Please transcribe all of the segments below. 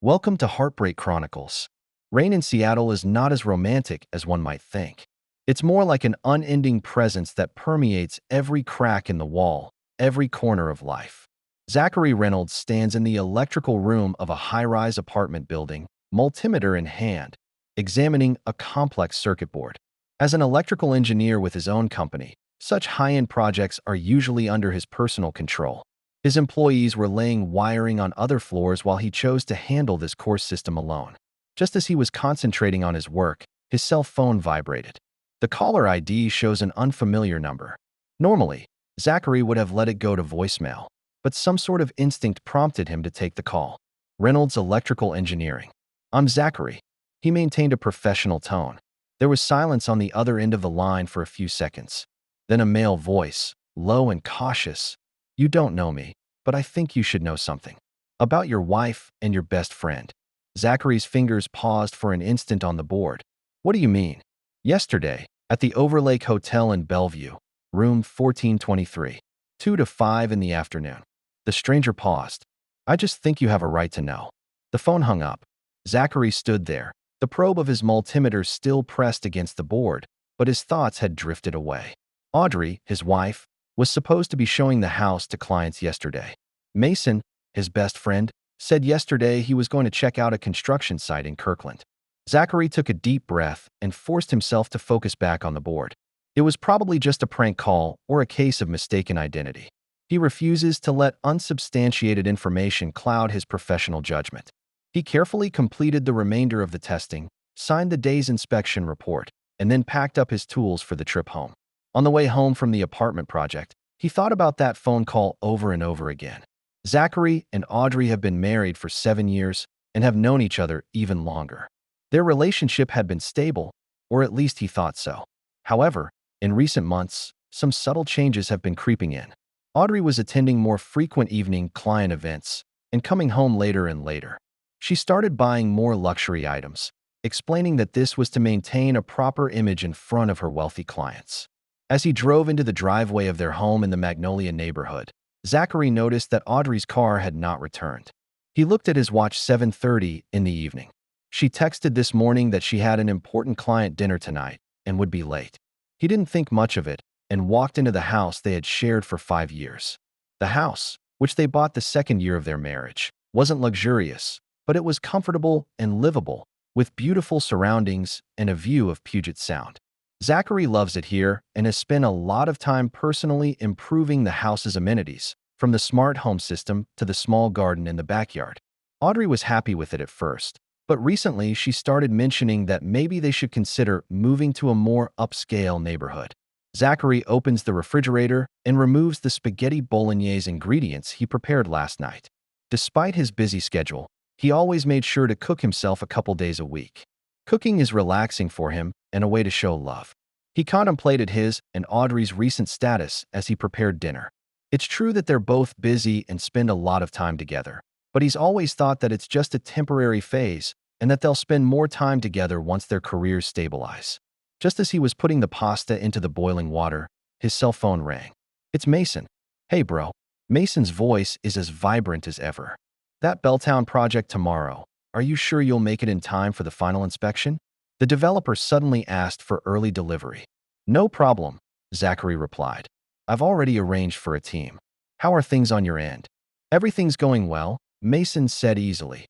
Welcome to Heartbreak Chronicles. Rain in Seattle is not as romantic as one might think. It's more like an unending presence that permeates every crack in the wall, every corner of life. Zachary Reynolds stands in the electrical room of a high-rise apartment building, multimeter in hand, examining a complex circuit board. As an electrical engineer with his own company, such high-end projects are usually under his personal control. His employees were laying wiring on other floors while he chose to handle this core system alone. Just as he was concentrating on his work, his cell phone vibrated. The caller ID shows an unfamiliar number. Normally, Zachary would have let it go to voicemail, but some sort of instinct prompted him to take the call. Reynolds Electrical Engineering. "I'm Zachary." He maintained a professional tone. There was silence on the other end of the line for a few seconds. Then a male voice, low and cautious. "You don't know me, but I think you should know something. About your wife and your best friend." Zachary's fingers paused for an instant on the board. "What do you mean?" "Yesterday, at the Overlake Hotel in Bellevue, room 1423, 2 to 5 in the afternoon." The stranger paused. "I just think you have a right to know." The phone hung up. Zachary stood there, the probe of his multimeter still pressed against the board, but his thoughts had drifted away. Audrey, his wife, was supposed to be showing the house to clients yesterday. Mason, his best friend, said yesterday he was going to check out a construction site in Kirkland. Zachary took a deep breath and forced himself to focus back on the board. It was probably just a prank call or a case of mistaken identity. He refuses to let unsubstantiated information cloud his professional judgment. He carefully completed the remainder of the testing, signed the day's inspection report, and then packed up his tools for the trip home. On the way home from the apartment project, he thought about that phone call over and over again. Zachary and Audrey have been married for 7 years and have known each other even longer. Their relationship had been stable, or at least he thought so. However, in recent months, some subtle changes have been creeping in. Audrey was attending more frequent evening client events and coming home later and later. She started buying more luxury items, explaining that this was to maintain a proper image in front of her wealthy clients. As he drove into the driveway of their home in the Magnolia neighborhood, Zachary noticed that Audrey's car had not returned. He looked at his watch 7:30 in the evening. She texted this morning that she had an important client dinner tonight and would be late. He didn't think much of it and walked into the house they had shared for 5 years. The house, which they bought the second year of their marriage, wasn't luxurious, but it was comfortable and livable, with beautiful surroundings and a view of Puget Sound. Zachary loves it here and has spent a lot of time personally improving the house's amenities, from the smart home system to the small garden in the backyard. Audrey was happy with it at first, but recently she started mentioning that maybe they should consider moving to a more upscale neighborhood. Zachary opens the refrigerator and removes the spaghetti bolognese ingredients he prepared last night. Despite his busy schedule, he always made sure to cook himself a couple days a week. Cooking is relaxing for him and a way to show love. He contemplated his and Audrey's recent status as he prepared dinner. It's true that they're both busy and spend a lot of time together, but he's always thought that it's just a temporary phase and that they'll spend more time together once their careers stabilize. Just as he was putting the pasta into the boiling water, his cell phone rang. "It's Mason." "Hey, bro." Mason's voice is as vibrant as ever. "That Belltown project tomorrow. Are you sure you'll make it in time for the final inspection?" The developer suddenly asked for early delivery. "No problem," Zachary replied. "I've already arranged for a team. How are things on your end?" "Everything's going well," Mason said easily.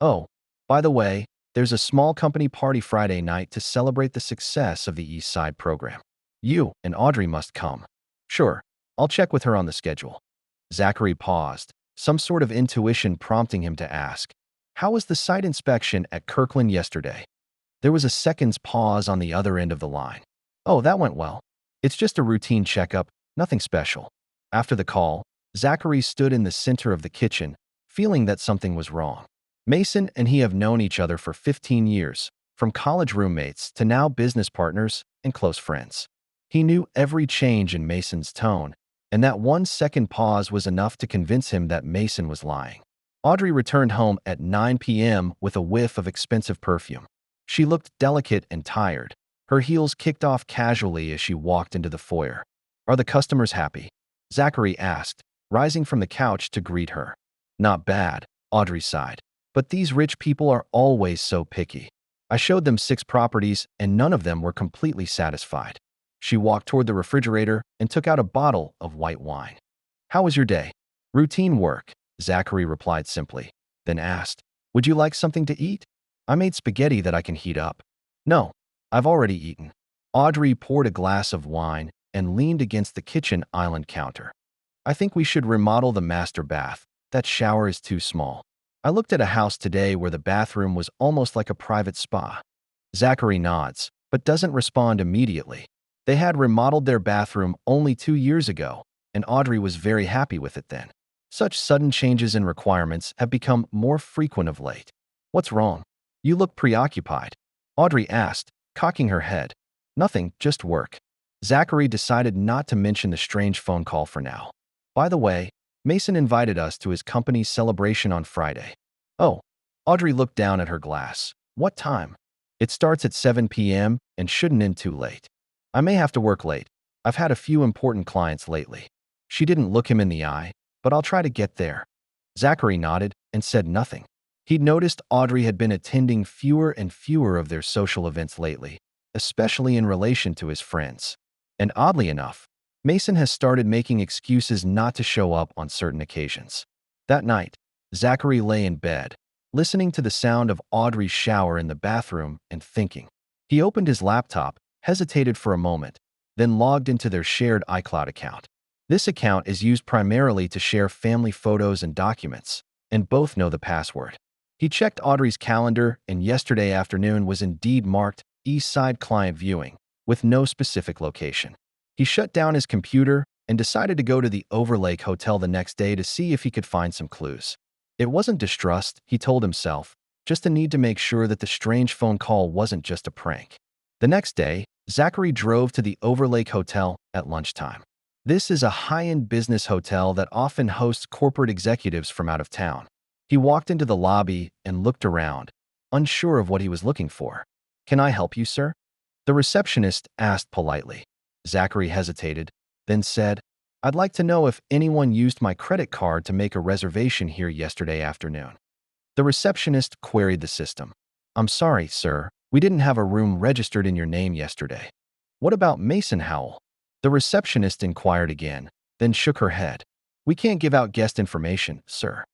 "Oh, by the way, there's a small company party Friday night to celebrate the success of the East Side program. You and Audrey must come." "Sure, I'll check with her on the schedule." Zachary paused, some sort of intuition prompting him to ask, "How was the site inspection at Kirkland yesterday?" There was a second's pause on the other end of the line. "Oh, that went well. It's just a routine checkup, nothing special." After the call, Zachary stood in the center of the kitchen, feeling that something was wrong. Mason and he have known each other for 15 years, from college roommates to now business partners and close friends. He knew every change in Mason's tone, and that 1 second pause was enough to convince him that Mason was lying. Audrey returned home at 9 p.m. with a whiff of expensive perfume. She looked delicate and tired. Her heels kicked off casually as she walked into the foyer. "Are the customers happy?" Zachary asked, rising from the couch to greet her. "Not bad," Audrey sighed. But these rich people are always so picky. I showed them 6 properties, and none of them were completely satisfied. She walked toward the refrigerator and took out a bottle of white wine. How was your day? Routine work, Zachary replied simply, then asked, would you like something to eat? I made spaghetti that I can heat up. No, I've already eaten. Audrey poured a glass of wine and leaned against the kitchen island counter. I think we should remodel the master bath. That shower is too small. I looked at a house today where the bathroom was almost like a private spa. Zachary nods, but doesn't respond immediately. They had remodeled their bathroom only 2 years ago, and Audrey was very happy with it then. Such sudden changes in requirements have become more frequent of late. What's wrong? You look preoccupied. Audrey asked, cocking her head. Nothing, just work. Zachary decided not to mention the strange phone call for now. By the way, Mason invited us to his company's celebration on Friday. Oh, Audrey looked down at her glass. What time? It starts at 7 p.m. and shouldn't end too late. I may have to work late. I've had a few important clients lately. She didn't look him in the eye, but I'll try to get there. Zachary nodded and said nothing. He'd noticed Audrey had been attending fewer and fewer of their social events lately, especially in relation to his friends. And oddly enough, Mason has started making excuses not to show up on certain occasions. That night, Zachary lay in bed, listening to the sound of Audrey's shower in the bathroom and thinking. He opened his laptop, hesitated for a moment, then logged into their shared iCloud account. This account is used primarily to share family photos and documents, and both know the password. He checked Audrey's calendar, and yesterday afternoon was indeed marked East Side Client Viewing, with no specific location. He shut down his computer and decided to go to the Overlake Hotel the next day to see if he could find some clues. It wasn't distrust, he told himself, just a need to make sure that the strange phone call wasn't just a prank. The next day, Zachary drove to the Overlake Hotel at lunchtime. This is a high-end business hotel that often hosts corporate executives from out of town. He walked into the lobby and looked around, unsure of what he was looking for. Can I help you, sir? The receptionist asked politely. Zachary hesitated, then said, I'd like to know if anyone used my credit card to make a reservation here yesterday afternoon. The receptionist queried the system. I'm sorry, sir. We didn't have a room registered in your name yesterday. What about Mason Howell? The receptionist inquired again, then shook her head. We can't give out guest information, sir.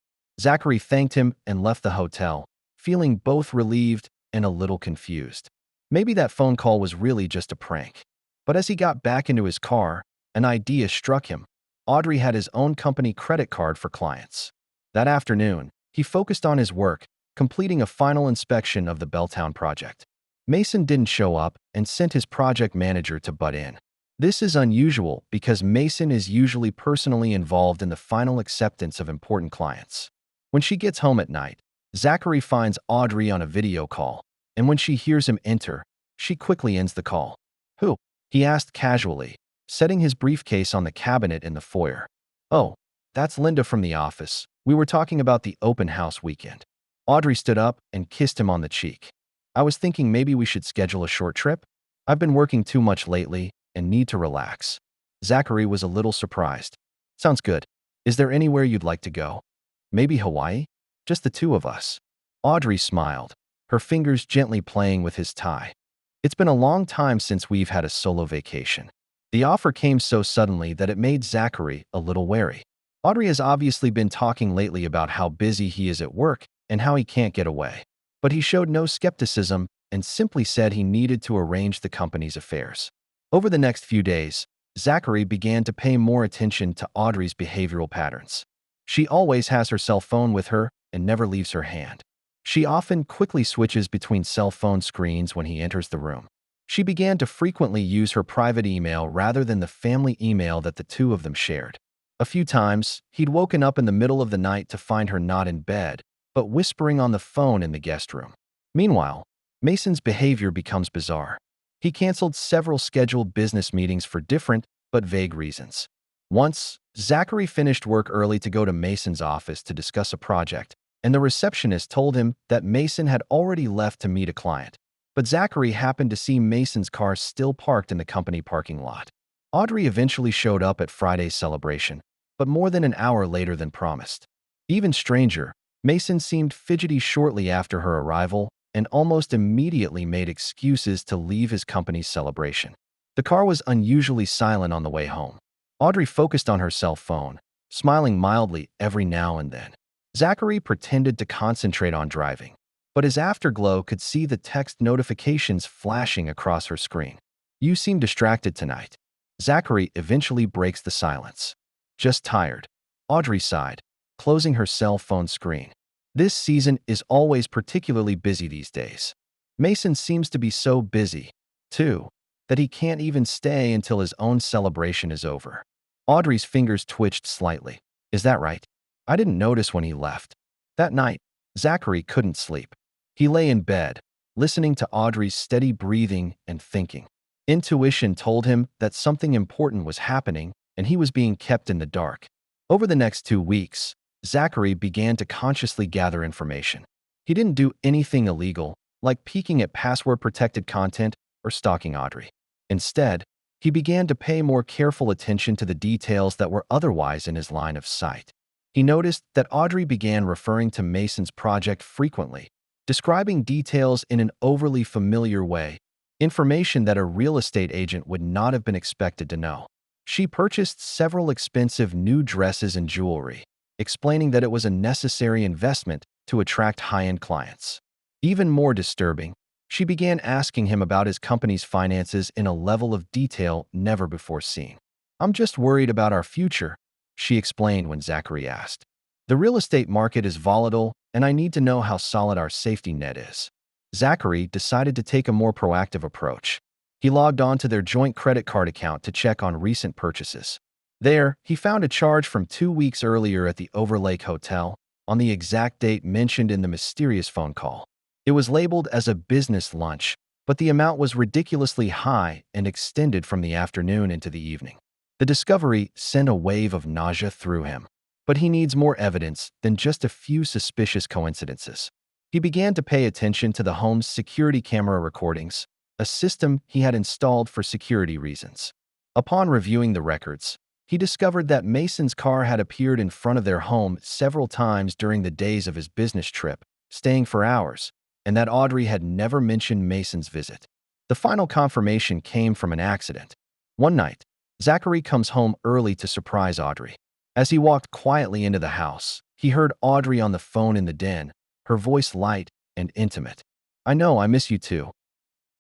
Zachary thanked him and left the hotel, feeling both relieved and a little confused. Maybe that phone call was really just a prank. But as he got back into his car, an idea struck him. Audrey had his own company credit card for clients. That afternoon, he focused on his work, completing a final inspection of the Belltown project. Mason didn't show up and sent his project manager to butt in. This is unusual because Mason is usually personally involved in the final acceptance of important clients. When she gets home at night, Zachary finds Audrey on a video call, and when she hears him enter, she quickly ends the call. Who? He asked casually, setting his briefcase on the cabinet in the foyer. Oh, that's Linda from the office. We were talking about the open house weekend. Audrey stood up and kissed him on the cheek. I was thinking maybe we should schedule a short trip. I've been working too much lately and need to relax. Zachary was a little surprised. Sounds good. Is there anywhere you'd like to go? Maybe Hawaii? Just the two of us. Audrey smiled, her fingers gently playing with his tie. It's been a long time since we've had a solo vacation. The offer came so suddenly that it made Zachary a little wary. Audrey has obviously been talking lately about how busy he is at work and how he can't get away. But he showed no skepticism and simply said he needed to arrange the company's affairs. Over the next few days, Zachary began to pay more attention to Audrey's behavioral patterns. She always has her cell phone with her and never leaves her hand. She often quickly switches between cell phone screens when he enters the room. She began to frequently use her private email rather than the family email that the two of them shared. A few times, he'd woken up in the middle of the night to find her not in bed, but whispering on the phone in the guest room. Meanwhile, Mason's behavior becomes bizarre. He canceled several scheduled business meetings for different but vague reasons. Once, Zachary finished work early to go to Mason's office to discuss a project, and the receptionist told him that Mason had already left to meet a client. But Zachary happened to see Mason's car still parked in the company parking lot. Audrey eventually showed up at Friday's celebration, but more than an hour later than promised. Even stranger, Mason seemed fidgety shortly after her arrival and almost immediately made excuses to leave his company's celebration. The car was unusually silent on the way home. Audrey focused on her cell phone, smiling mildly every now and then. Zachary pretended to concentrate on driving, but his afterglow could see the text notifications flashing across her screen. "You seem distracted tonight." Zachary eventually breaks the silence. "Just tired." Audrey sighed, closing her cell phone screen. "This season is always particularly busy these days." Mason seems to be so busy, too, that he can't even stay until his own celebration is over. Audrey's fingers twitched slightly. "Is that right? I didn't notice when he left." That night, Zachary couldn't sleep. He lay in bed, listening to Audrey's steady breathing and thinking. Intuition told him that something important was happening and he was being kept in the dark. Over the next 2 weeks, Zachary began to consciously gather information. He didn't do anything illegal, like peeking at password-protected content or stalking Audrey. Instead, he began to pay more careful attention to the details that were otherwise in his line of sight. He noticed that Audrey began referring to Mason's project frequently, describing details in an overly familiar way, information that a real estate agent would not have been expected to know. She purchased several expensive new dresses and jewelry, explaining that it was a necessary investment to attract high-end clients. Even more disturbing, she began asking him about his company's finances in a level of detail never before seen. "I'm just worried about our future," she explained when Zachary asked. "The real estate market is volatile, and I need to know how solid our safety net is." Zachary decided to take a more proactive approach. He logged on to their joint credit card account to check on recent purchases. There, he found a charge from 2 weeks earlier at the Overlake Hotel, on the exact date mentioned in the mysterious phone call. It was labeled as a business lunch, but the amount was ridiculously high and extended from the afternoon into the evening. The discovery sent a wave of nausea through him, but he needs more evidence than just a few suspicious coincidences. He began to pay attention to the home's security camera recordings, a system he had installed for security reasons. Upon reviewing the records, he discovered that Mason's car had appeared in front of their home several times during the days of his business trip, staying for hours, and that Audrey had never mentioned Mason's visit. The final confirmation came from an accident. One night, Zachary comes home early to surprise Audrey. As he walked quietly into the house, he heard Audrey on the phone in the den, her voice light and intimate. "I know, I miss you too,"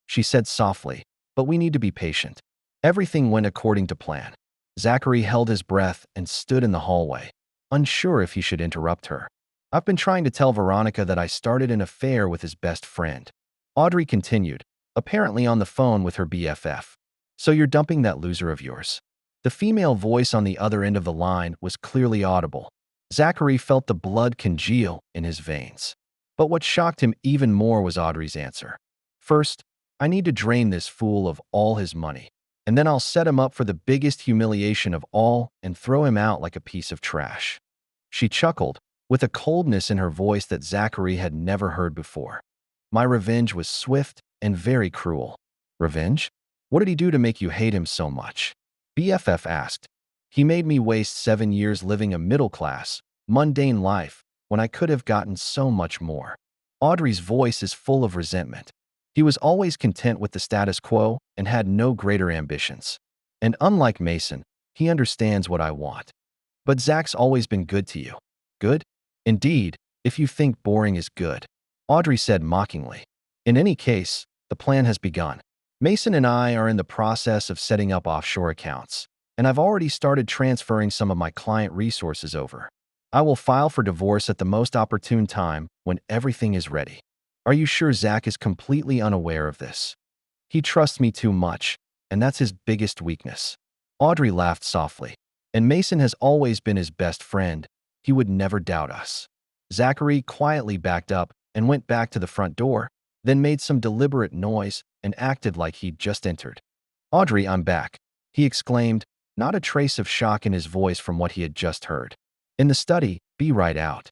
she said softly, "but we need to be patient." Everything went according to plan. Zachary held his breath and stood in the hallway, unsure if he should interrupt her. "I've been trying to tell Veronica that I started an affair with his best friend," Audrey continued, apparently on the phone with her BFF. "So you're dumping that loser of yours?" The female voice on the other end of the line was clearly audible. Zachary felt the blood congeal in his veins. But what shocked him even more was Audrey's answer. "First, I need to drain this fool of all his money, and then I'll set him up for the biggest humiliation of all and throw him out like a piece of trash." She chuckled, with a coldness in her voice that Zachary had never heard before. "My revenge was swift and very cruel." "Revenge? What did he do to make you hate him so much?" BFF asked. "He made me waste 7 years living a middle-class, mundane life when I could have gotten so much more." Audrey's voice is full of resentment. "He was always content with the status quo and had no greater ambitions. And unlike Mason, he understands what I want." "But Zach's always been good to you." "Good? Indeed, if you think boring is good," Audrey said mockingly. "In any case, the plan has begun. Mason and I are in the process of setting up offshore accounts, and I've already started transferring some of my client resources over. I will file for divorce at the most opportune time when everything is ready." "Are you sure Zach is completely unaware of this?" "He trusts me too much, and that's his biggest weakness." Audrey laughed softly. "And Mason has always been his best friend. He would never doubt us." Zachary quietly backed up and went back to the front door, then made some deliberate noise and acted like he'd just entered. "Audrey, I'm back," he exclaimed, not a trace of shock in his voice from what he had just heard. "In the study, be right out,"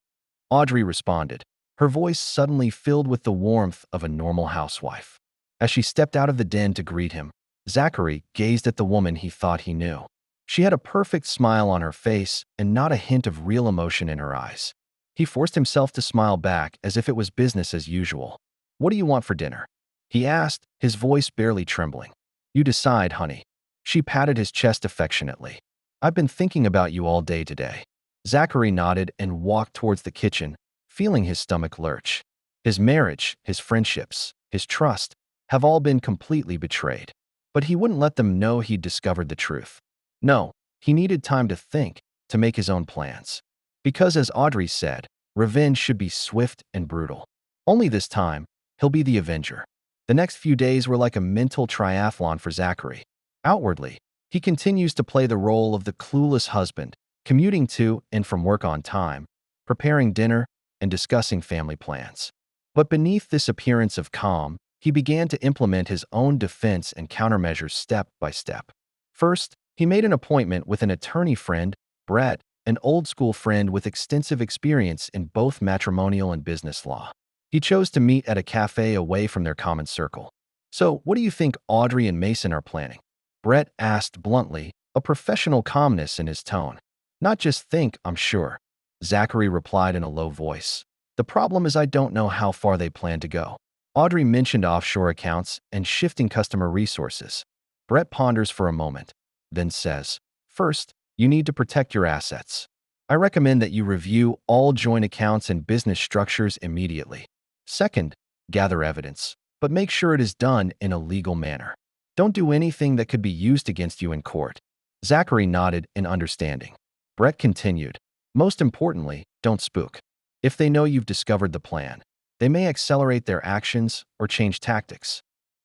Audrey responded, her voice suddenly filled with the warmth of a normal housewife. As she stepped out of the den to greet him, Zachary gazed at the woman he thought he knew. She had a perfect smile on her face and not a hint of real emotion in her eyes. He forced himself to smile back as if it was business as usual. "What do you want for dinner?" he asked, his voice barely trembling. "You decide, honey." She patted his chest affectionately. "I've been thinking about you all day today." Zachary nodded and walked towards the kitchen, feeling his stomach lurch. His marriage, his friendships, his trust have all been completely betrayed. But he wouldn't let them know he'd discovered the truth. No, he needed time to think, to make his own plans. Because as Audrey said, revenge should be swift and brutal. Only this time, he'll be the avenger. The next few days were like a mental triathlon for Zachary. Outwardly, he continues to play the role of the clueless husband, commuting to and from work on time, preparing dinner, and discussing family plans. But beneath this appearance of calm, he began to implement his own defense and countermeasures step by step. First, he made an appointment with an attorney friend, Brett, an old-school friend with extensive experience in both matrimonial and business law. He chose to meet at a cafe away from their common circle. "So, what do you think Audrey and Mason are planning?" Brett asked bluntly, a professional calmness in his tone. "Not just think, I'm sure," Zachary replied in a low voice. "The problem is I don't know how far they plan to go." Audrey mentioned offshore accounts and shifting customer resources. Brett ponders for a moment, then says, "First, you need to protect your assets. I recommend that you review all joint accounts and business structures immediately. Second, gather evidence, but make sure it is done in a legal manner. Don't do anything that could be used against you in court." Zachary nodded in understanding. Brett continued, "Most importantly, don't spook. If they know you've discovered the plan, they may accelerate their actions or change tactics."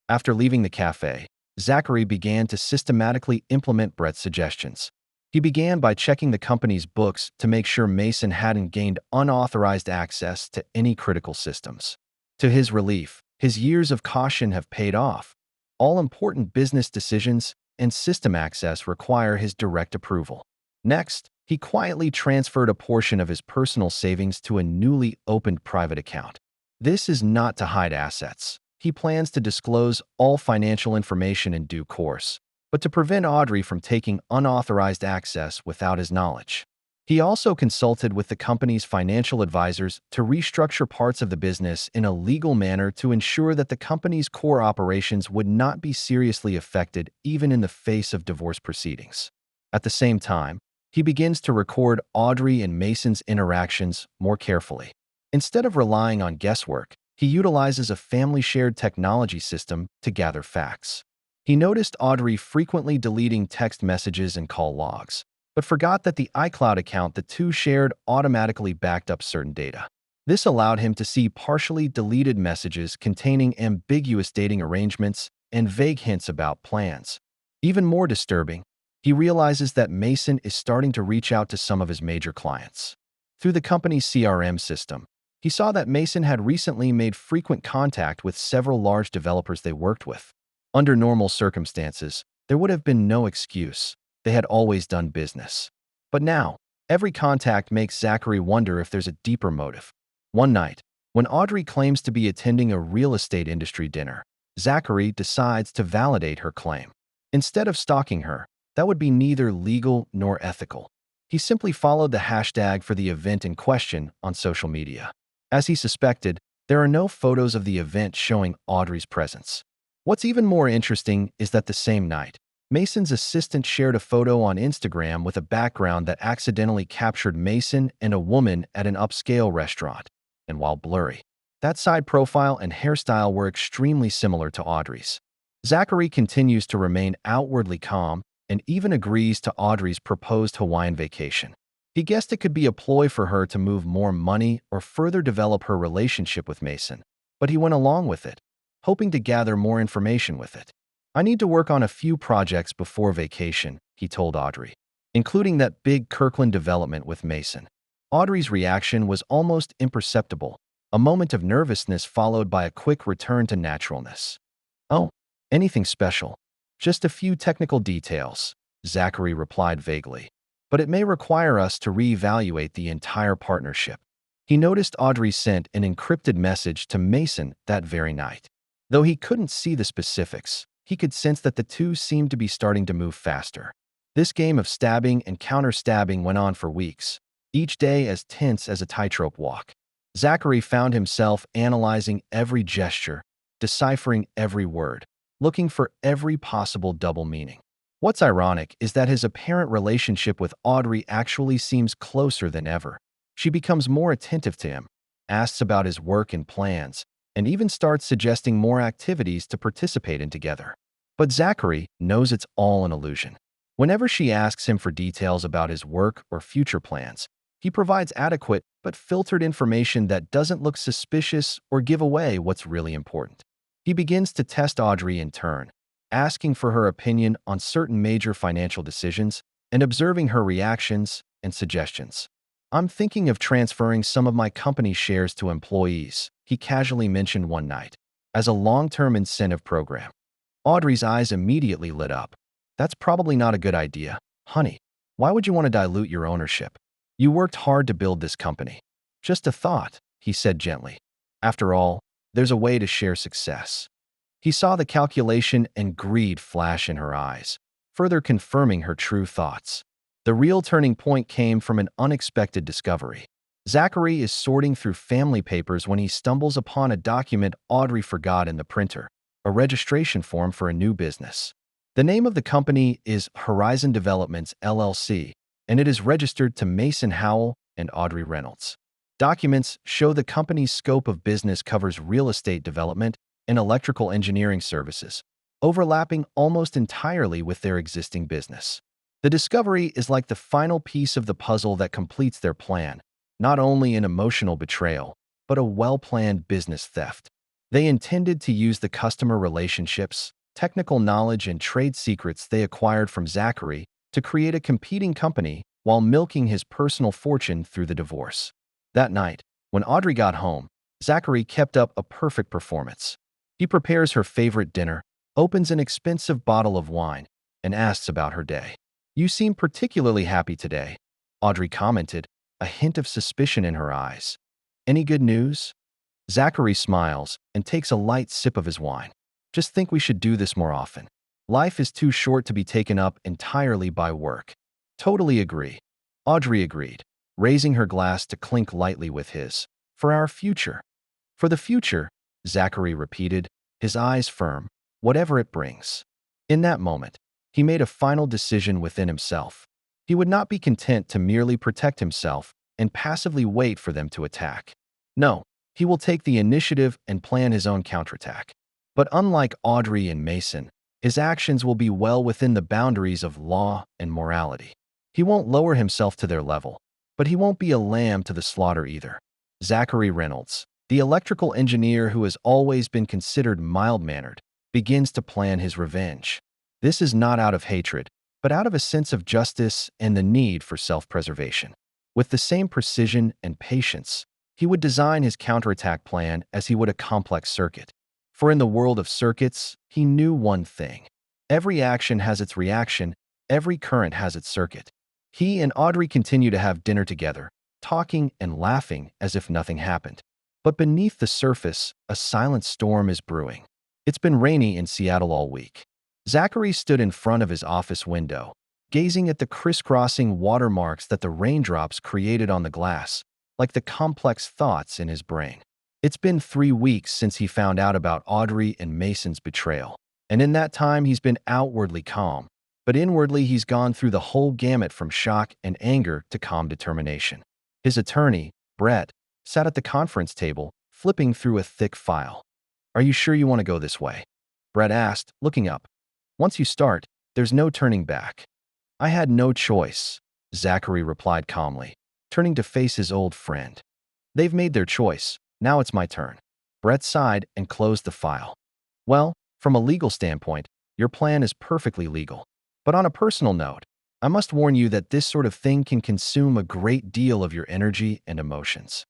After leaving the cafe, Zachary began to systematically implement Brett's suggestions. He began by checking the company's books to make sure Mason hadn't gained unauthorized access to any critical systems. To his relief, his years of caution have paid off. All important business decisions and system access require his direct approval. Next, he quietly transferred a portion of his personal savings to a newly opened private account. This is not to hide assets. He plans to disclose all financial information in due course, but to prevent Audrey from taking unauthorized access without his knowledge. He also consulted with the company's financial advisors to restructure parts of the business in a legal manner to ensure that the company's core operations would not be seriously affected even in the face of divorce proceedings. At the same time, he begins to record Audrey and Mason's interactions more carefully. Instead of relying on guesswork, he utilizes a family-shared technology system to gather facts. He noticed Audrey frequently deleting text messages and call logs, but forgot that the iCloud account the two shared automatically backed up certain data. This allowed him to see partially deleted messages containing ambiguous dating arrangements and vague hints about plans. Even more disturbing, he realizes that Mason is starting to reach out to some of his major clients. Through the company's CRM system, he saw that Mason had recently made frequent contact with several large developers they worked with. Under normal circumstances, there would have been no excuse. They had always done business. But now, every contact makes Zachary wonder if there's a deeper motive. One night, when Audrey claims to be attending a real estate industry dinner, Zachary decides to validate her claim. Instead of stalking her, that would be neither legal nor ethical. He simply followed the hashtag for the event in question on social media. As he suspected, there are no photos of the event showing Audrey's presence. What's even more interesting is that the same night, Mason's assistant shared a photo on Instagram with a background that accidentally captured Mason and a woman at an upscale restaurant. And while blurry, that side profile and hairstyle were extremely similar to Audrey's. Zachary continues to remain outwardly calm and even agrees to Audrey's proposed Hawaiian vacation. He guessed it could be a ploy for her to move more money or further develop her relationship with Mason, but he went along with it, hoping to gather more information with it. "I need to work on a few projects before vacation," he told Audrey, including that big Kirkland development with Mason. Audrey's reaction was almost imperceptible, a moment of nervousness followed by a quick return to naturalness. "Oh, anything special? Just a few technical details," Zachary replied vaguely. "But it may require us to reevaluate the entire partnership." He noticed Audrey sent an encrypted message to Mason that very night. Though he couldn't see the specifics, he could sense that the two seemed to be starting to move faster. This game of stabbing and counter-stabbing went on for weeks, each day as tense as a tightrope walk. Zachary found himself analyzing every gesture, deciphering every word, looking for every possible double meaning. What's ironic is that his apparent relationship with Audrey actually seems closer than ever. She becomes more attentive to him, asks about his work and plans, and even starts suggesting more activities to participate in together. But Zachary knows it's all an illusion. Whenever she asks him for details about his work or future plans, he provides adequate but filtered information that doesn't look suspicious or give away what's really important. He begins to test Audrey in turn, asking for her opinion on certain major financial decisions and observing her reactions and suggestions. "I'm thinking of transferring some of my company shares to employees," he casually mentioned one night, "as a long-term incentive program." Audrey's eyes immediately lit up. "That's probably not a good idea, honey. Why would you want to dilute your ownership? You worked hard to build this company." "Just a thought," he said gently. "After all, there's a way to share success." He saw the calculation and greed flash in her eyes, further confirming her true thoughts. The real turning point came from an unexpected discovery. Zachary is sorting through family papers when he stumbles upon a document Audrey forgot in the printer, a registration form for a new business. The name of the company is Horizon Developments, LLC, and it is registered to Mason Howell and Audrey Reynolds. Documents show the company's scope of business covers real estate development and electrical engineering services, overlapping almost entirely with their existing business. The discovery is like the final piece of the puzzle that completes their plan, not only an emotional betrayal, but a well-planned business theft. They intended to use the customer relationships, technical knowledge, and trade secrets they acquired from Zachary to create a competing company while milking his personal fortune through the divorce. That night, when Audrey got home, Zachary kept up a perfect performance. He prepares her favorite dinner, opens an expensive bottle of wine, and asks about her day. "You seem particularly happy today," Audrey commented, a hint of suspicion in her eyes. "Any good news?" Zachary smiles and takes a light sip of his wine. "Just think we should do this more often. Life is too short to be taken up entirely by work." "Totally agree," Audrey agreed, raising her glass to clink lightly with his. "For our future." "For the future," Zachary repeated, his eyes firm, "whatever it brings." In that moment, he made a final decision within himself. He would not be content to merely protect himself and passively wait for them to attack. No, he will take the initiative and plan his own counterattack. But unlike Audrey and Mason, his actions will be well within the boundaries of law and morality. He won't lower himself to their level, but he won't be a lamb to the slaughter either. Zachary Reynolds, the electrical engineer who has always been considered mild-mannered, begins to plan his revenge. This is not out of hatred, but out of a sense of justice and the need for self-preservation. With the same precision and patience, he would design his counterattack plan as he would a complex circuit. For in the world of circuits, he knew one thing. Every action has its reaction, every current has its circuit. He and Audrey continue to have dinner together, talking and laughing as if nothing happened. But beneath the surface, a silent storm is brewing. It's been rainy in Seattle all week. Zachary stood in front of his office window, gazing at the crisscrossing watermarks that the raindrops created on the glass, like the complex thoughts in his brain. It's been 3 weeks since he found out about Audrey and Mason's betrayal, and in that time he's been outwardly calm, but inwardly he's gone through the whole gamut from shock and anger to calm determination. His attorney, Brett, sat at the conference table, flipping through a thick file. "Are you sure you want to go this way?" Brett asked, looking up. "Once you start, there's no turning back." "I had no choice," Zachary replied calmly, turning to face his old friend. "They've made their choice. Now it's my turn." Brett sighed and closed the file. "Well, from a legal standpoint, your plan is perfectly legal. But on a personal note, I must warn you that this sort of thing can consume a great deal of your energy and emotions."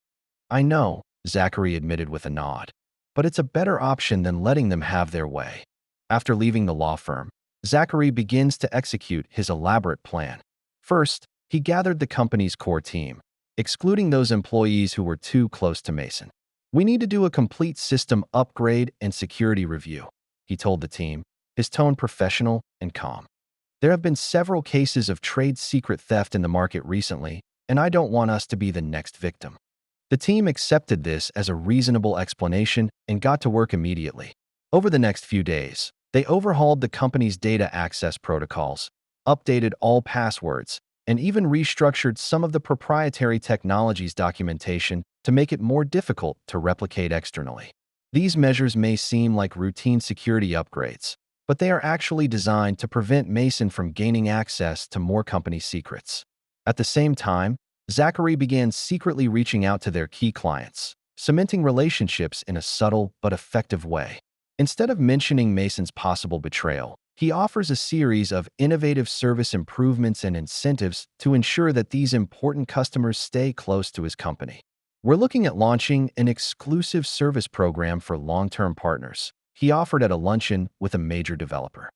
"I know," Zachary admitted with a nod, "but it's a better option than letting them have their way." After leaving the law firm, Zachary begins to execute his elaborate plan. First, he gathered the company's core team, excluding those employees who were too close to Mason. "We need to do a complete system upgrade and security review," he told the team, his tone professional and calm. "There have been several cases of trade secret theft in the market recently, and I don't want us to be the next victim." The team accepted this as a reasonable explanation and got to work immediately. Over the next few days, they overhauled the company's data access protocols, updated all passwords, and even restructured some of the proprietary technology's documentation to make it more difficult to replicate externally. These measures may seem like routine security upgrades, but they are actually designed to prevent Mason from gaining access to more company secrets. At the same time, Zachary began secretly reaching out to their key clients, cementing relationships in a subtle but effective way. Instead of mentioning Mason's possible betrayal, he offers a series of innovative service improvements and incentives to ensure that these important customers stay close to his company. "We're looking at launching an exclusive service program for long-term partners," he offered at a luncheon with a major developer.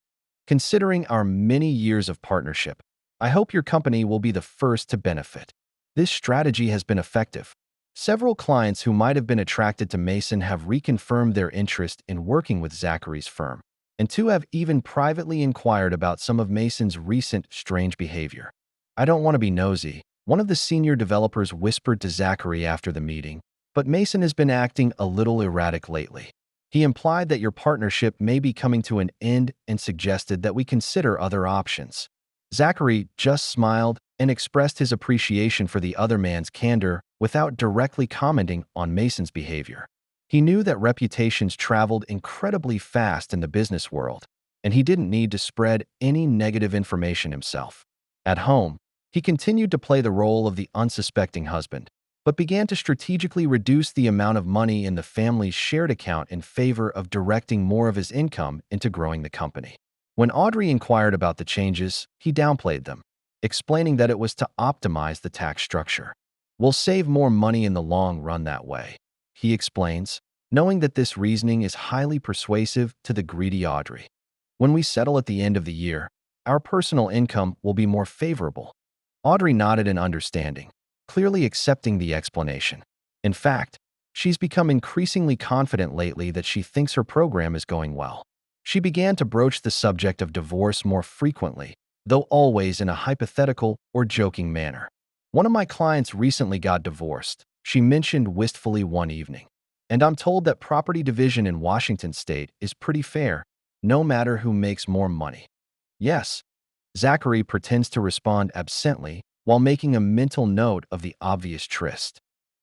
"Considering our many years of partnership, I hope your company will be the first to benefit." This strategy has been effective. Several clients who might have been attracted to Mason have reconfirmed their interest in working with Zachary's firm, and two have even privately inquired about some of Mason's recent strange behavior. "I don't want to be nosy," one of the senior developers whispered to Zachary after the meeting, "but Mason has been acting a little erratic lately. He implied that your partnership may be coming to an end and suggested that we consider other options." Zachary just smiled and expressed his appreciation for the other man's candor without directly commenting on Mason's behavior. He knew that reputations traveled incredibly fast in the business world, and he didn't need to spread any negative information himself. At home, he continued to play the role of the unsuspecting husband, but began to strategically reduce the amount of money in the family's shared account in favor of directing more of his income into growing the company. When Audrey inquired about the changes, he downplayed them, explaining that it was to optimize the tax structure. "We'll save more money in the long run that way," he explains, knowing that this reasoning is highly persuasive to the greedy Audrey. "When we settle at the end of the year, our personal income will be more favorable." Audrey nodded in understanding, clearly accepting the explanation. In fact, she's become increasingly confident lately that she thinks her program is going well. She began to broach the subject of divorce more frequently, though always in a hypothetical or joking manner. "One of my clients recently got divorced," she mentioned wistfully one evening. "And I'm told that property division in Washington state is pretty fair, no matter who makes more money." "Yes," Zachary pretends to respond absently while making a mental note of the obvious tryst.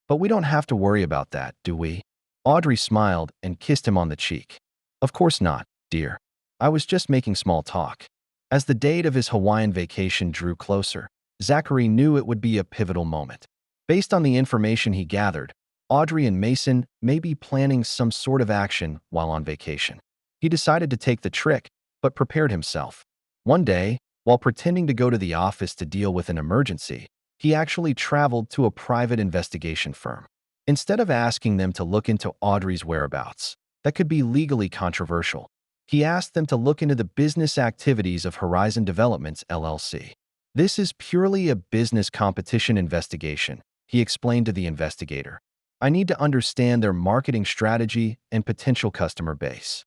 "But we don't have to worry about that, do we?" Audrey smiled and kissed him on the cheek. "Of course not, dear. I was just making small talk." As the date of his Hawaiian vacation drew closer, Zachary knew it would be a pivotal moment. Based on the information he gathered, Audrey and Mason may be planning some sort of action while on vacation. He decided to take the trick, but prepared himself. One day, while pretending to go to the office to deal with an emergency, he actually traveled to a private investigation firm. Instead of asking them to look into Audrey's whereabouts, that could be legally controversial, he asked them to look into the business activities of Horizon Developments, LLC. "This is purely a business competition investigation," he explained to the investigator. "I need to understand their marketing strategy and potential customer base."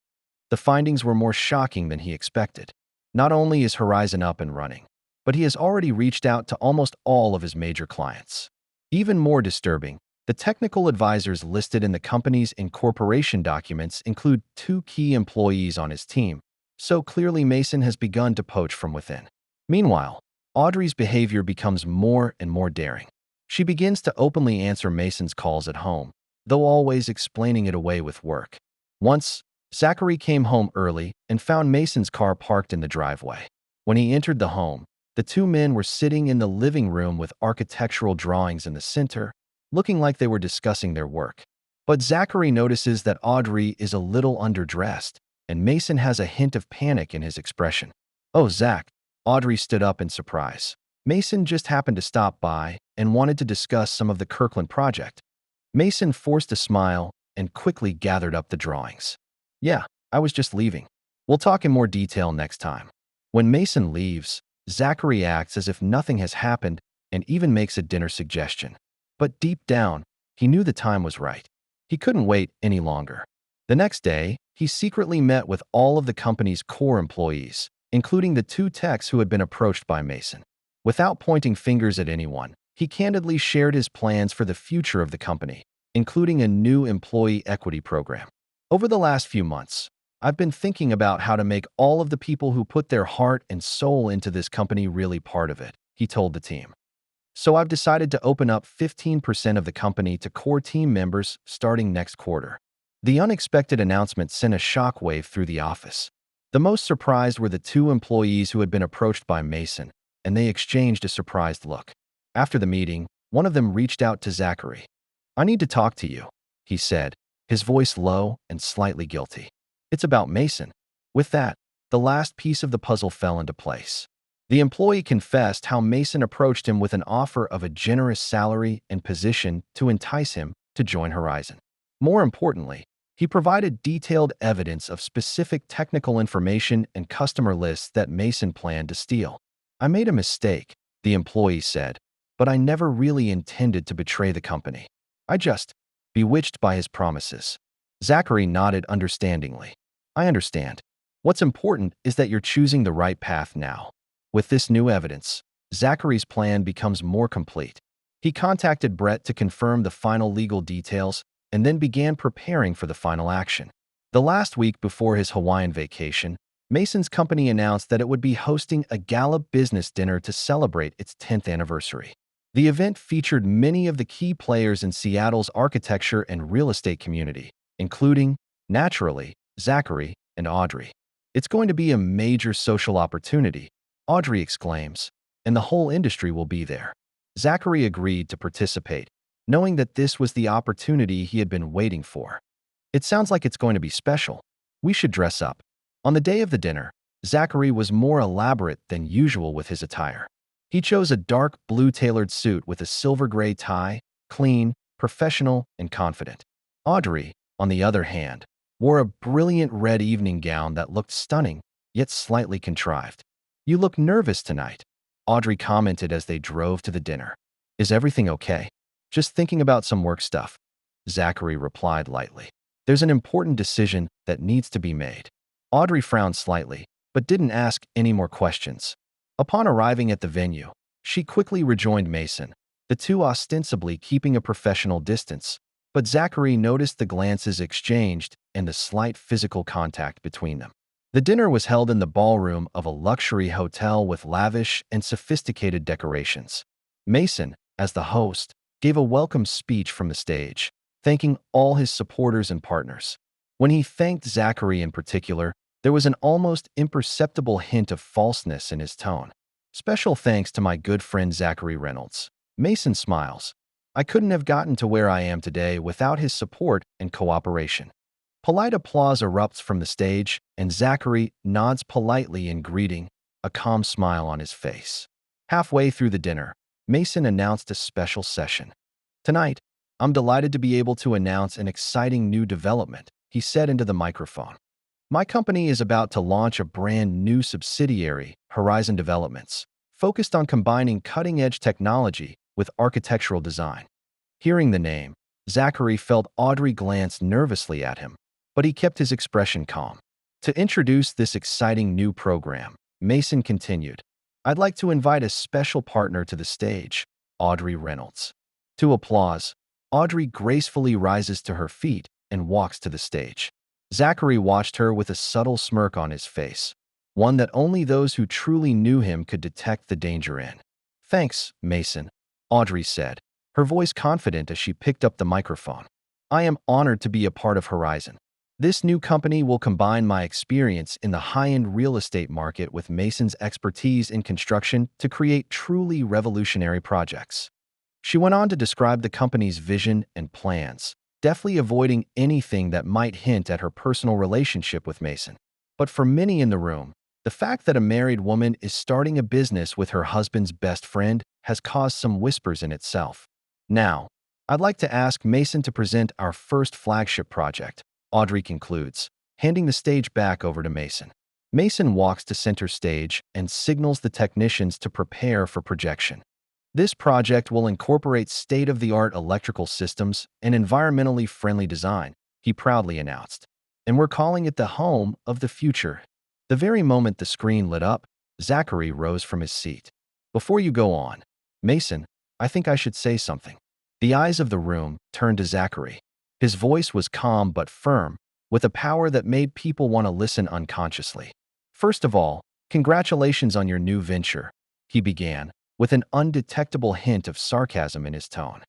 The findings were more shocking than he expected. Not only is Horizon up and running, but he has already reached out to almost all of his major clients. Even more disturbing, the technical advisors listed in the company's incorporation documents include 2 key employees on his team, so clearly Mason has begun to poach from within. Meanwhile, Audrey's behavior becomes more and more daring. She begins to openly answer Mason's calls at home, though always explaining it away with work. Once, Zachary came home early and found Mason's car parked in the driveway. When he entered the home, the 2 men were sitting in the living room with architectural drawings in the center, looking like they were discussing their work. But Zachary notices that Audrey is a little underdressed, and Mason has a hint of panic in his expression. "Oh, Zach," Audrey stood up in surprise. "Mason just happened to stop by and wanted to discuss some of the Kirkland project." Mason forced a smile and quickly gathered up the drawings. "Yeah, I was just leaving. We'll talk in more detail next time." When Mason leaves, Zachary acts as if nothing has happened and even makes a dinner suggestion. But deep down, he knew the time was right. He couldn't wait any longer. The next day, he secretly met with all of the company's core employees, including the 2 techs who had been approached by Mason. Without pointing fingers at anyone, He candidly shared his plans for the future of the company, including a new employee equity program. Over the last few months, I've been thinking about how to make all of the people who put their heart and soul into this company really part of it, he told the team. So I've decided to open up 15% of the company to core team members starting next quarter. The unexpected announcement sent a shockwave through the office. The most surprised were the two employees who had been approached by Mason, and they exchanged a surprised look. After the meeting, one of them reached out to Zachary. "I need to talk to you," he said, his voice low and slightly guilty. "It's about Mason." With that, the last piece of the puzzle fell into place. The employee confessed how Mason approached him with an offer of a generous salary and position to entice him to join Horizon. More importantly, he provided detailed evidence of specific technical information and customer lists that Mason planned to steal. "I made a mistake," the employee said, "but I never really intended to betray the company. I just bewitched by his promises." Zachary nodded understandingly. "I understand. What's important is that you're choosing the right path now." With this new evidence, Zachary's plan becomes more complete. He contacted Brett to confirm the final legal details and then began preparing for the final action. The last week before his Hawaiian vacation, Mason's company announced that it would be hosting a gala business dinner to celebrate its 10th anniversary. The event featured many of the key players in Seattle's architecture and real estate community, including, naturally, Zachary and Audrey. "It's going to be a major social opportunity," Audrey exclaims, "and the whole industry will be there." Zachary agreed to participate, knowing that this was the opportunity he had been waiting for. "It sounds like it's going to be special. We should dress up." On the day of the dinner, Zachary was more elaborate than usual with his attire. He chose a dark blue tailored suit with a silver gray tie, clean, professional, and confident. Audrey, on the other hand, wore a brilliant red evening gown that looked stunning, yet slightly contrived. "You look nervous tonight," Audrey commented as they drove to the dinner. "Is everything okay?" "Just thinking about some work stuff," Zachary replied lightly. "There's an important decision that needs to be made." Audrey frowned slightly, but didn't ask any more questions. Upon arriving at the venue, she quickly rejoined Mason, the two ostensibly keeping a professional distance, but Zachary noticed the glances exchanged and the slight physical contact between them. The dinner was held in the ballroom of a luxury hotel with lavish and sophisticated decorations. Mason, as the host, gave a welcome speech from the stage, thanking all his supporters and partners. When he thanked Zachary in particular, there was an almost imperceptible hint of falseness in his tone. "Special thanks to my good friend Zachary Reynolds." Mason smiles. "I couldn't have gotten to where I am today without his support and cooperation." Polite applause erupts from the stage, and Zachary nods politely in greeting, a calm smile on his face. Halfway through the dinner, Mason announced a special session. "Tonight, I'm delighted to be able to announce an exciting new development," he said into the microphone. "My company is about to launch a brand new subsidiary, Horizon Developments, focused on combining cutting-edge technology with architectural design." Hearing the name, Zachary felt Audrey glance nervously at him, but he kept his expression calm. To introduce this exciting new program, Mason continued, "I'd like to invite a special partner to the stage, Audrey Reynolds." To applause, Audrey gracefully rises to her feet and walks to the stage. Zachary watched her with a subtle smirk on his face, one that only those who truly knew him could detect the danger in. "Thanks, Mason," Audrey said, her voice confident as she picked up the microphone. "I am honored to be a part of Horizon. This new company will combine my experience in the high-end real estate market with Mason's expertise in construction to create truly revolutionary projects." She went on to describe the company's vision and plans, deftly avoiding anything that might hint at her personal relationship with Mason. But for many in the room, the fact that a married woman is starting a business with her husband's best friend has caused some whispers in itself. "Now, I'd like to ask Mason to present our first flagship project," Audrey concludes, handing the stage back over to Mason. Mason walks to center stage and signals the technicians to prepare for projection. "This project will incorporate state-of-the-art electrical systems and environmentally friendly design," he proudly announced. "And we're calling it the home of the future." The very moment the screen lit up, Zachary rose from his seat. "Before you go on, Mason, I think I should say something. The eyes of the room turned to Zachary. His voice was calm but firm, with a power that made people want to listen unconsciously. First of all, congratulations on your new venture, he began, with an undetectable hint of sarcasm in his tone.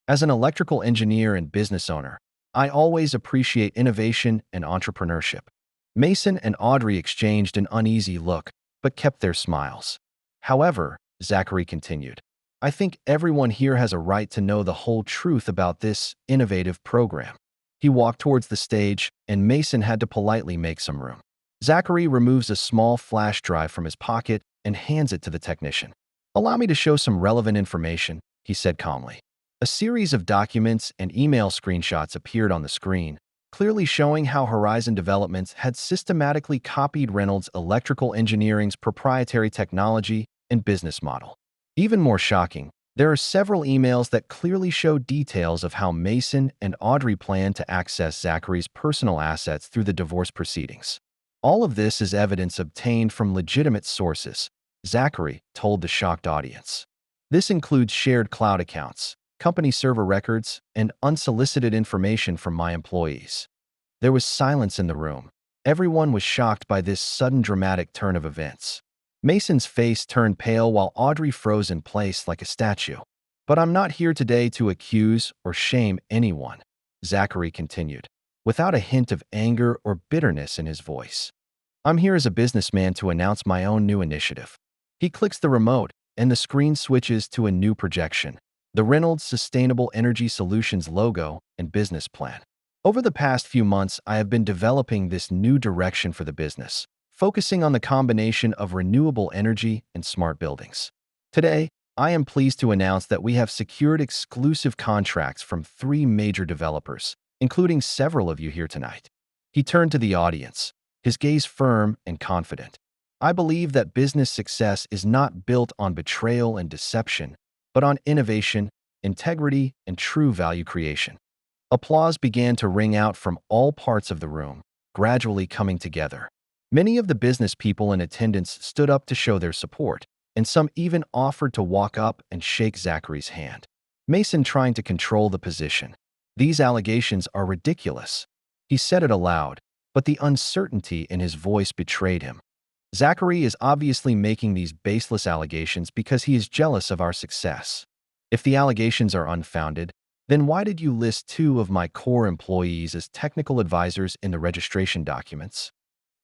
As an electrical engineer and business owner, I always appreciate innovation and entrepreneurship. Mason and Audrey exchanged an uneasy look, but kept their smiles. However, Zachary continued, I think everyone here has a right to know the whole truth about this innovative program. He walked towards the stage, and Mason had to politely make some room. Zachary removes a small flash drive from his pocket and hands it to the technician. Allow me to show some relevant information, he said calmly. A series of documents and email screenshots appeared on the screen, clearly showing how Horizon Developments had systematically copied Reynolds Electrical Engineering's proprietary technology and business model. Even more shocking, there are several emails that clearly show details of how Mason and Audrey plan to access Zachary's personal assets through the divorce proceedings. All of this is evidence obtained from legitimate sources, Zachary told the shocked audience. This includes shared cloud accounts, company server records, and unsolicited information from my employees. There was silence in the room. Everyone was shocked by this sudden dramatic turn of events. Mason's face turned pale while Audrey froze in place like a statue. But I'm not here today to accuse or shame anyone, Zachary continued, without a hint of anger or bitterness in his voice. I'm here as a businessman to announce my own new initiative. He clicks the remote, and the screen switches to a new projection, the Reynolds Sustainable Energy Solutions logo and business plan. Over the past few months, I have been developing this new direction for the business, focusing on the combination of renewable energy and smart buildings. Today, I am pleased to announce that we have secured exclusive contracts from 3 major developers, including several of you here tonight. He turned to the audience, his gaze firm and confident. I believe that business success is not built on betrayal and deception, but on innovation, integrity, and true value creation. Applause began to ring out from all parts of the room, gradually coming together. Many of the business people in attendance stood up to show their support, and some even offered to walk up and shake Zachary's hand. Mason trying to control the position. These allegations are ridiculous. He said it aloud, but the uncertainty in his voice betrayed him. Zachary is obviously making these baseless allegations because he is jealous of our success. If the allegations are unfounded, then why did you list 2 of my core employees as technical advisors in the registration documents?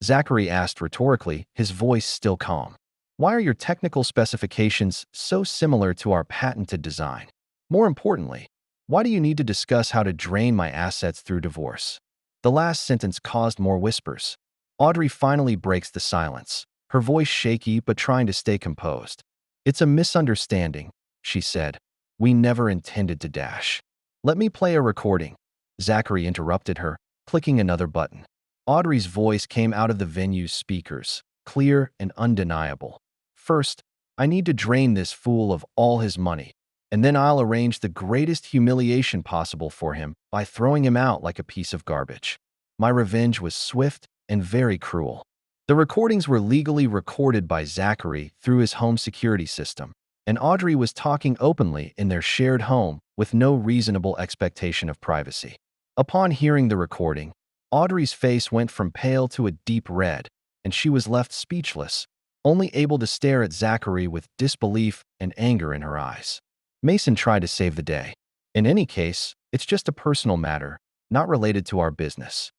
Zachary asked rhetorically, his voice still calm. Why are your technical specifications so similar to our patented design? More importantly, why do you need to discuss how to drain my assets through divorce? The last sentence caused more whispers. Audrey finally breaks the silence, her voice shaky but trying to stay composed. It's a misunderstanding, she said. We never intended to dash. Let me play a recording. Zachary interrupted her, clicking another button. Audrey's voice came out of the venue's speakers, clear and undeniable. First, I need to drain this fool of all his money, and then I'll arrange the greatest humiliation possible for him by throwing him out like a piece of garbage. My revenge was swift and very cruel. The recordings were legally recorded by Zachary through his home security system, and Audrey was talking openly in their shared home with no reasonable expectation of privacy. Upon hearing the recording, Audrey's face went from pale to a deep red, and she was left speechless, only able to stare at Zachary with disbelief and anger in her eyes. Mason tried to save the day. In any case, it's just a personal matter, not related to our business.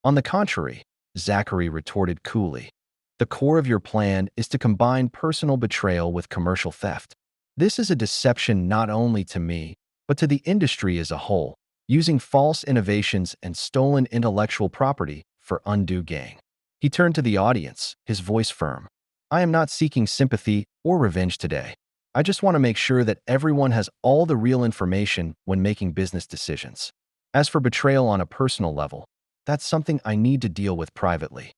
On the contrary, Zachary retorted coolly, the core of your plan is to combine personal betrayal with commercial theft. This is a deception not only to me, but to the industry as a whole, using false innovations and stolen intellectual property for undue gain. He turned to the audience, his voice firm. I am not seeking sympathy or revenge today. I just want to make sure that everyone has all the real information when making business decisions. As for betrayal on a personal level, that's something I need to deal with privately.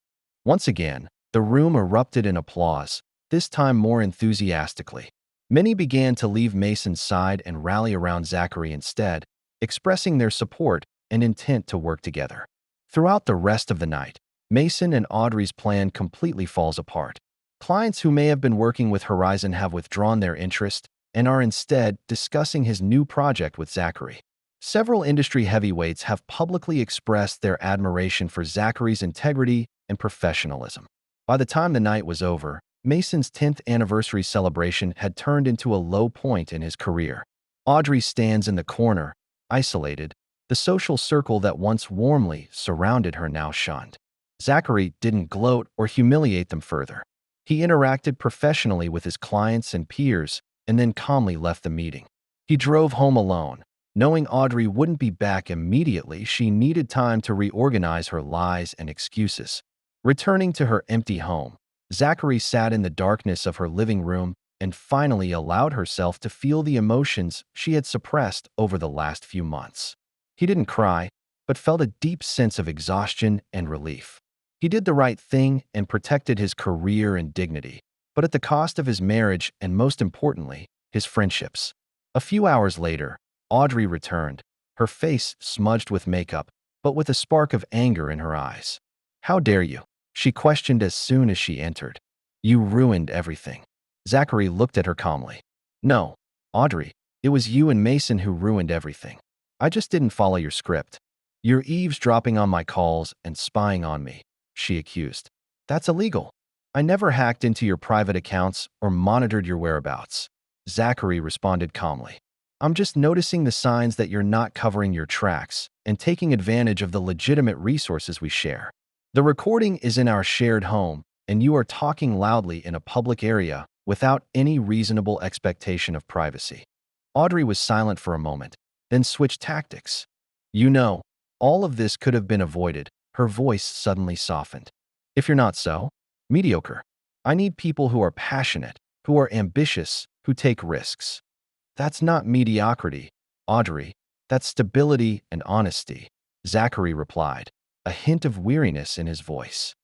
Once again, the room erupted in applause, this time more enthusiastically. Many began to leave Mason's side and rally around Zachary instead, expressing their support and intent to work together. Throughout the rest of the night, Mason and Audrey's plan completely falls apart. Clients who may have been working with Horizon have withdrawn their interest, and are instead discussing his new project with Zachary. Several industry heavyweights have publicly expressed their admiration for Zachary's integrity and professionalism. By the time the night was over, Mason's 10th anniversary celebration had turned into a low point in his career. Audrey stands in the corner, isolated, the social circle that once warmly surrounded her now shunned. Zachary didn't gloat or humiliate them further. He interacted professionally with his clients and peers and then calmly left the meeting. He drove home alone. Knowing Audrey wouldn't be back immediately, she needed time to reorganize her lies and excuses. Returning to her empty home, Zachary sat in the darkness of her living room and finally allowed herself to feel the emotions she had suppressed over the last few months. He didn't cry, but felt a deep sense of exhaustion and relief. He did the right thing and protected his career and dignity, but at the cost of his marriage and, most importantly, his friendships. A few hours later, Audrey returned, her face smudged with makeup, but with a spark of anger in her eyes. "How dare you?" she questioned as soon as she entered. "You ruined everything." Zachary looked at her calmly. "No, Audrey, it was you and Mason who ruined everything. I just didn't follow your script. You're eavesdropping on my calls and spying on me," she accused. "That's illegal. I never hacked into your private accounts or monitored your whereabouts." Zachary responded calmly. "I'm just noticing the signs that you're not covering your tracks and taking advantage of the legitimate resources we share. The recording is in our shared home, and you are talking loudly in a public area without any reasonable expectation of privacy." Audrey was silent for a moment, then switched tactics. "You know, all of this could have been avoided." Her voice suddenly softened. "If you're not so, mediocre. I need people who are passionate, who are ambitious, who take risks." "That's not mediocrity, Audrey. That's stability and honesty," Zachary replied, a hint of weariness in his voice.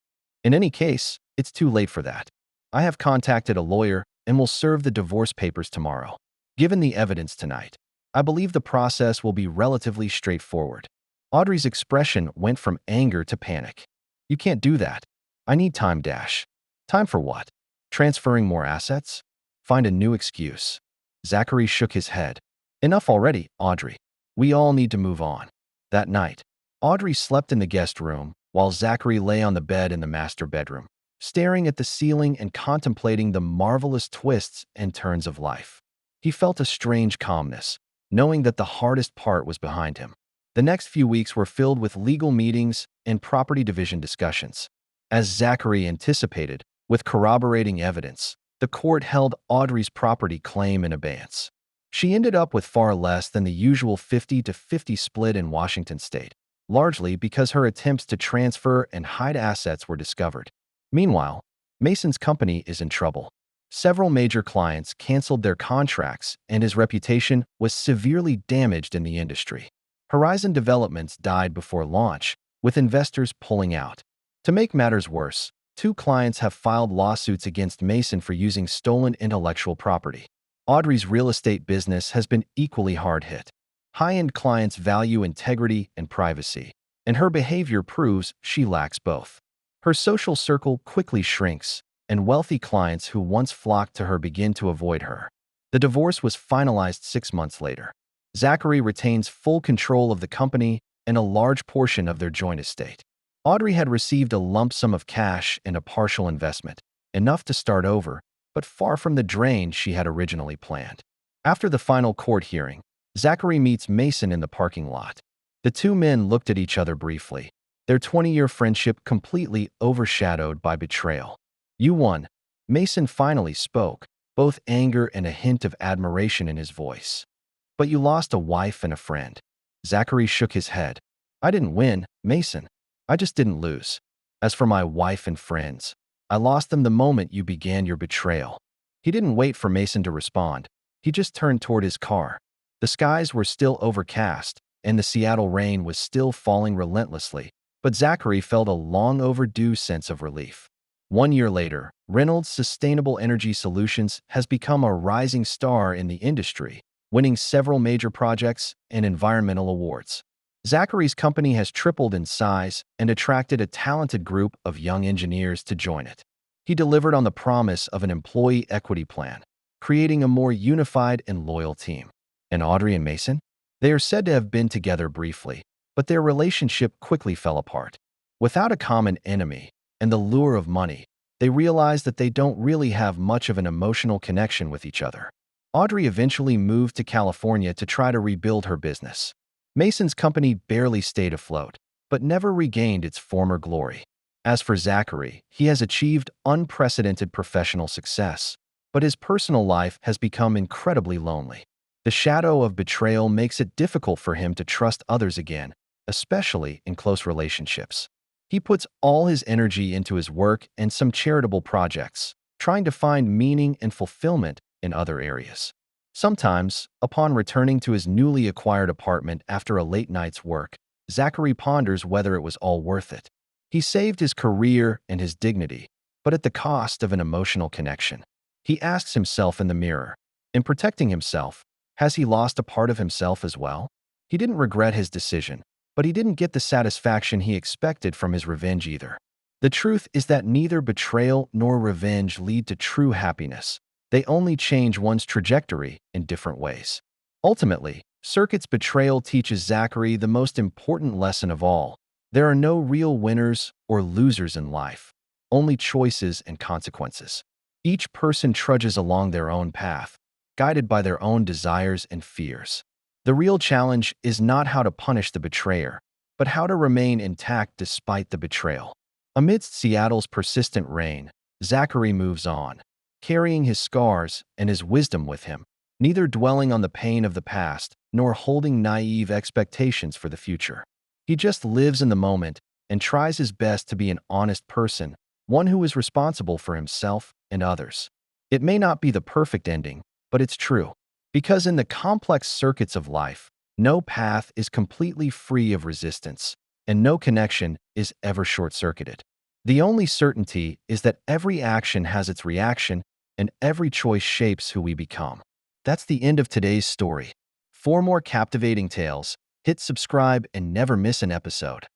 "In any case, it's too late for that. I have contacted a lawyer and will serve the divorce papers tomorrow. Given the evidence tonight, I believe the process will be relatively straightforward." Audrey's expression went from anger to panic. "You can't do that. I need time dash." "Time for what? Transferring more assets? Find a new excuse." Zachary shook his head. "Enough already, Audrey. We all need to move on." That night, Audrey slept in the guest room while Zachary lay on the bed in the master bedroom, staring at the ceiling and contemplating the marvelous twists and turns of life. He felt a strange calmness, knowing that the hardest part was behind him. The next few weeks were filled with legal meetings and property division discussions. As Zachary anticipated, with corroborating evidence, the court held Audrey's property claim in abeyance. She ended up with far less than the usual 50-50 split in Washington state, largely because her attempts to transfer and hide assets were discovered. Meanwhile, Mason's company is in trouble. Several major clients canceled their contracts, and his reputation was severely damaged in the industry. Horizon Developments died before launch, with investors pulling out. To make matters worse, 2 clients have filed lawsuits against Mason for using stolen intellectual property. Audrey's real estate business has been equally hard hit. High-end clients value integrity and privacy, and her behavior proves she lacks both. Her social circle quickly shrinks, and wealthy clients who once flocked to her begin to avoid her. The divorce was finalized 6 months later. Zachary retains full control of the company and a large portion of their joint estate. Audrey had received a lump sum of cash and a partial investment, enough to start over, but far from the drain she had originally planned. After the final court hearing, Zachary meets Mason in the parking lot. The 2 men looked at each other briefly, their 20-year friendship completely overshadowed by betrayal. "You won," Mason finally spoke, both anger and a hint of admiration in his voice. "But you lost a wife and a friend." Zachary shook his head. "I didn't win, Mason. I just didn't lose. As for my wife and friends, I lost them the moment you began your betrayal." He didn't wait for Mason to respond. He just turned toward his car. The skies were still overcast, and the Seattle rain was still falling relentlessly, but Zachary felt a long overdue sense of relief. 1 year later, Reynolds Sustainable Energy Solutions has become a rising star in the industry, winning several major projects and environmental awards. Zachary's company has tripled in size and attracted a talented group of young engineers to join it. He delivered on the promise of an employee equity plan, creating a more unified and loyal team. And Audrey and Mason? They are said to have been together briefly, but their relationship quickly fell apart. Without a common enemy and the lure of money, they realized that they don't really have much of an emotional connection with each other. Audrey eventually moved to California to try to rebuild her business. Mason's company barely stayed afloat, but never regained its former glory. As for Zachary, he has achieved unprecedented professional success, but his personal life has become incredibly lonely. The shadow of betrayal makes it difficult for him to trust others again, especially in close relationships. He puts all his energy into his work and some charitable projects, trying to find meaning and fulfillment in other areas. Sometimes, upon returning to his newly acquired apartment after a late night's work, Zachary ponders whether it was all worth it. He saved his career and his dignity, but at the cost of an emotional connection. He asks himself in the mirror, in protecting himself, has he lost a part of himself as well? He didn't regret his decision, but he didn't get the satisfaction he expected from his revenge either. The truth is that neither betrayal nor revenge lead to true happiness. They only change one's trajectory in different ways. Ultimately, Circuit's betrayal teaches Zachary the most important lesson of all. There are no real winners or losers in life, only choices and consequences. Each person trudges along their own path, guided by their own desires and fears. The real challenge is not how to punish the betrayer, but how to remain intact despite the betrayal. Amidst Seattle's persistent rain, Zachary moves on, carrying his scars and his wisdom with him, neither dwelling on the pain of the past nor holding naive expectations for the future. He just lives in the moment and tries his best to be an honest person, one who is responsible for himself and others. It may not be the perfect ending, but it's true. Because in the complex circuits of life, no path is completely free of resistance, and no connection is ever short-circuited. The only certainty is that every action has its reaction, and every choice shapes who we become. That's the end of today's story. For more captivating tales, hit subscribe and never miss an episode.